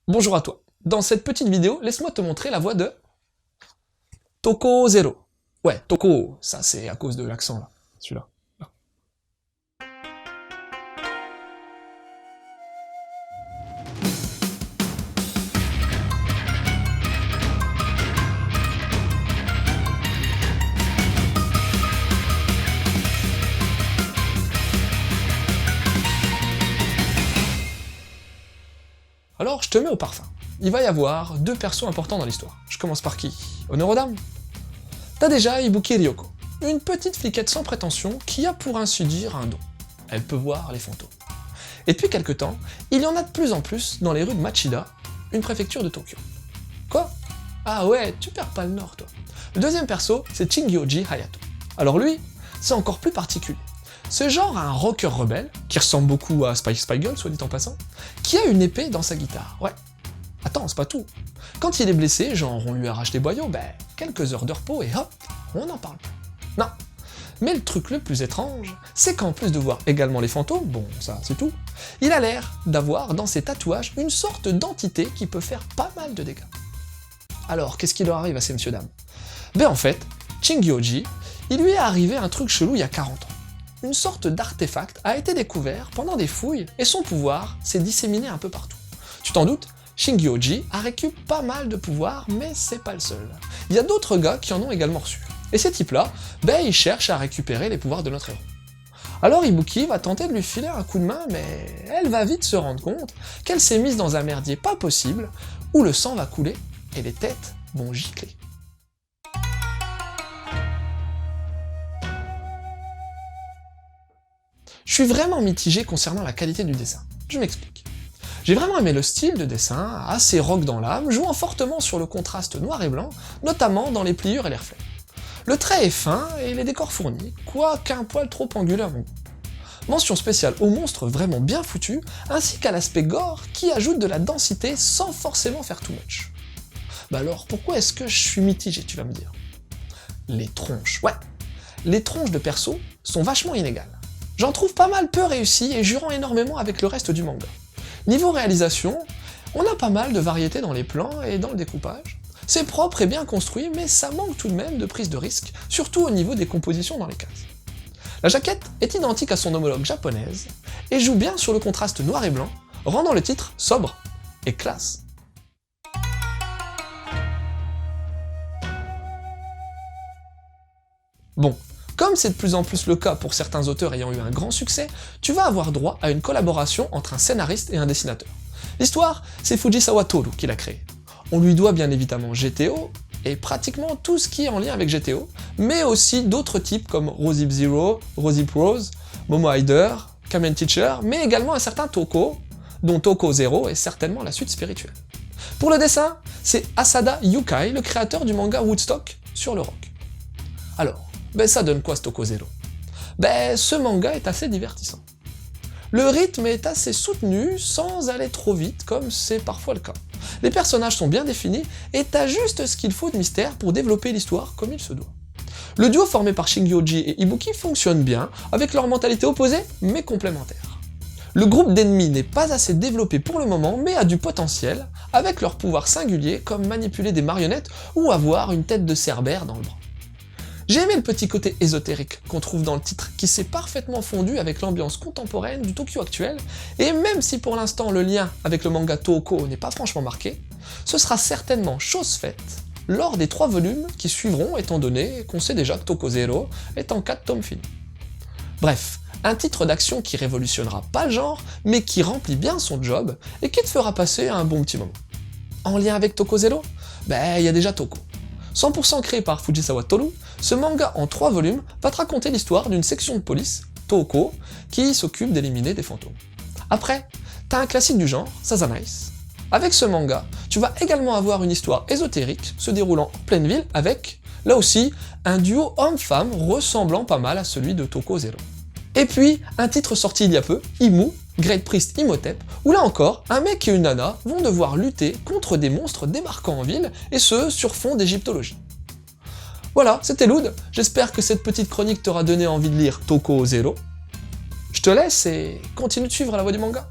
Bonjour à toi. Dans cette petite vidéo, laisse-moi te montrer la voix de Toko Zero. Ouais, Toko, ça c'est à cause de l'accent là, celui-là. Là. Alors, je te mets au parfum. Il va y avoir deux persos importants dans l'histoire. Je commence par qui? Honneur aux dames. T'as déjà Ibuki Ryoko, une petite fliquette sans prétention qui a pour ainsi dire un don. Elle peut voir les fantômes. Et depuis quelque temps, il y en a de plus en plus dans les rues de Machida, une préfecture de Tokyo. Quoi? Ah ouais, tu perds pas le nord toi. Le deuxième perso, c'est Shingyoji Hayato. Alors lui, c'est encore plus particulier. Ce genre a un rocker rebelle, qui ressemble beaucoup à Spike Spiegel, soit dit en passant, qui a une épée dans sa guitare. Ouais. Attends, c'est pas tout. Quand il est blessé, genre on lui arrache les boyaux, quelques heures de repos et hop, on n'en parle plus. Non. Mais le truc le plus étrange, c'est qu'en plus de voir également les fantômes, bon ça c'est tout, il a l'air d'avoir dans ses tatouages une sorte d'entité qui peut faire pas mal de dégâts. Alors, qu'est-ce qui leur arrive à ces messieurs-dames? En fait, Shingyoji, il lui est arrivé un truc chelou il y a 40 ans. Une sorte d'artefact a été découvert pendant des fouilles et son pouvoir s'est disséminé un peu partout. Tu t'en doutes, Shingyoji a récupéré pas mal de pouvoirs, mais c'est pas le seul. Il y a d'autres gars qui en ont également reçu. Et ces types-là, ils cherchent à récupérer les pouvoirs de notre héros. Alors Ibuki va tenter de lui filer un coup de main, mais elle va vite se rendre compte qu'elle s'est mise dans un merdier pas possible, où le sang va couler et les têtes vont gicler. Je suis vraiment mitigé concernant la qualité du dessin. Je m'explique. J'ai vraiment aimé le style de dessin, assez rock dans l'âme, jouant fortement sur le contraste noir et blanc, notamment dans les pliures et les reflets. Le trait est fin et les décors fournis, quoiqu'un poil trop anguleux à mon goût. Mention spéciale aux monstres vraiment bien foutus, ainsi qu'à l'aspect gore qui ajoute de la densité sans forcément faire too much. Alors pourquoi est-ce que je suis mitigé, tu vas me dire? Les tronches, ouais. Les tronches de perso sont vachement inégales. J'en trouve pas mal peu réussi et jurant énormément avec le reste du manga. Niveau réalisation, on a pas mal de variété dans les plans et dans le découpage. C'est propre et bien construit, mais ça manque tout de même de prise de risque, surtout au niveau des compositions dans les cases. La jaquette est identique à son homologue japonaise, et joue bien sur le contraste noir et blanc, rendant le titre sobre et classe. Bon, comme c'est de plus en plus le cas pour certains auteurs ayant eu un grand succès, tu vas avoir droit à une collaboration entre un scénariste et un dessinateur. L'histoire, c'est Fujisawa Toru qui l'a créée. On lui doit bien évidemment GTO, et pratiquement tout ce qui est en lien avec GTO, mais aussi d'autres types comme Rosy Zero, Rosy Prose, Momo Hider, Kamen Teacher, mais également un certain Toko, dont Toko Zero est certainement la suite spirituelle. Pour le dessin, c'est Asada Yukai, le créateur du manga Woodstock sur le rock. Alors, ça donne quoi ce Toko Zero? Ce manga est assez divertissant. Le rythme est assez soutenu sans aller trop vite comme c'est parfois le cas. Les personnages sont bien définis et t'as juste ce qu'il faut de mystère pour développer l'histoire comme il se doit. Le duo formé par Shingyoji et Ibuki fonctionne bien, avec leur mentalité opposée mais complémentaire. Le groupe d'ennemis n'est pas assez développé pour le moment mais a du potentiel, avec leurs pouvoirs singuliers comme manipuler des marionnettes ou avoir une tête de cerbère dans le bras. J'ai aimé le petit côté ésotérique qu'on trouve dans le titre, qui s'est parfaitement fondu avec l'ambiance contemporaine du Tokyo actuel, et même si pour l'instant le lien avec le manga Touhouko n'est pas franchement marqué, ce sera certainement chose faite lors des 3 volumes qui suivront, étant donné qu'on sait déjà que Toko Zero est en 4 tomes finis. Bref, un titre d'action qui révolutionnera pas le genre, mais qui remplit bien son job, et qui te fera passer un bon petit moment. En lien avec Toko Zero? Il y a déjà Toko. 100% créé par Fujisawa Toru, ce manga en 3 volumes va te raconter l'histoire d'une section de police, Touhouko, qui s'occupe d'éliminer des fantômes. Après, t'as un classique du genre, Sazanais. Avec ce manga, tu vas également avoir une histoire ésotérique se déroulant en pleine ville avec, là aussi, un duo homme-femme ressemblant pas mal à celui de Toko Zero. Et puis, un titre sorti il y a peu, Imu, Great Priest Imhotep, où là encore, un mec et une nana vont devoir lutter contre des monstres débarquant en ville, et ce, sur fond d'égyptologie. Voilà, c'était Loud, j'espère que cette petite chronique t'aura donné envie de lire Toko Zero. Je te laisse et continue de suivre la voie du manga.